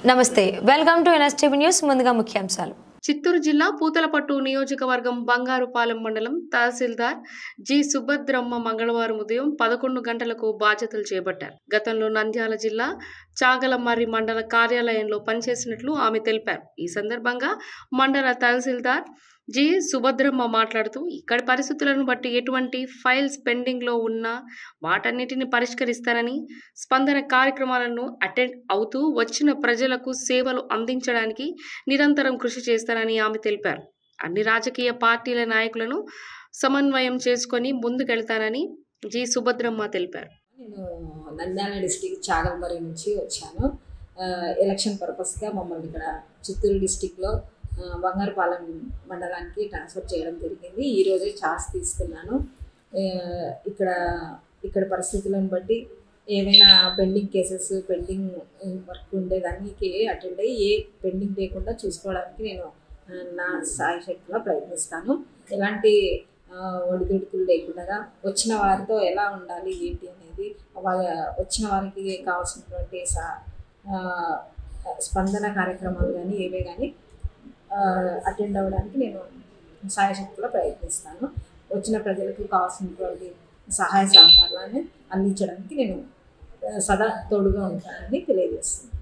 నమస్తే welcome to NSTV news ముందుగా ముఖ్యాంశాలు చిత్తూరు జిల్లా పూతలపట్టు నియోజకవర్గం బంగారుపాలెం మండలం తహసీల్దార్ జి సుభద్రమ్మ మంగళవారం ఉదయం 11 గంటలకు బాధ్యతలు చేపట్టారు. గతంలో నంద్యాల జిల్లా చాగలమర్రి మండల కార్యాలయంలో పనిచేసినట్లు ఆమె తెలిపారు. ఈ సందర్భంగా మండల తహసీల్దార్ జి సుభద్రమ్మ మాట్లాడుతూ ఇక్కడి పరిస్థితులను బట్టి ఎటువంటి ఫైల్స్ పెండింగ్ లో ఉన్నా వాటన్నిటిని పరిష్కరిస్తానని, స్పందన కార్యక్రమాలను అటెండ్ అవుతూ వచ్చిన ప్రజలకు సేవలు అందించడానికి నిరంతరం కృషి చేస్తానని ఆమె తెలిపారు. అన్ని రాజకీయ పార్టీల నాయకులను సమన్వయం చేసుకొని ముందుకెళ్తానని జి సుభద్రమ్మ తెలిపారు. నేను నంద్యాల డిస్టిక్ చాగలమర్రి నుంచి వచ్చాను. ఎలక్షన్ పర్పస్గా మమ్మల్ని ఇక్కడ చిత్తూరు డిస్టిక్లో బంగారుపాలెం మండలానికి ట్రాన్స్ఫర్ చేయడం జరిగింది. ఈరోజే ఛార్జ్ తీసుకున్నాను. ఇక్కడ పరిస్థితులను బట్టి ఏమైనా పెండింగ్ కేసెస్, పెండింగ్ వర్క్ ఉండేదానికి అటెండ్ అయ్యి ఏ పెండింగ్ లేకుండా చూసుకోవడానికి నేను నా సాయశక్తిగా ప్రయత్నిస్తాను. ఎలాంటి ఒడిదుడుకులు లేకుండా వచ్చిన వారితో ఎలా ఉండాలి ఏంటి అనేది, వచ్చిన వారికి కావాల్సినటువంటి స్పందన కార్యక్రమాలు కానీ ఏవే కానీ అటెండ్ అవ్వడానికి నేను సాయశక్తిగా ప్రయత్నిస్తాను. వచ్చిన ప్రజలకు కావాల్సినటువంటి సహాయ సహకారాన్ని అందించడానికి నేను సదా తోడుగా ఉంటానని తెలియజేస్తున్నాను.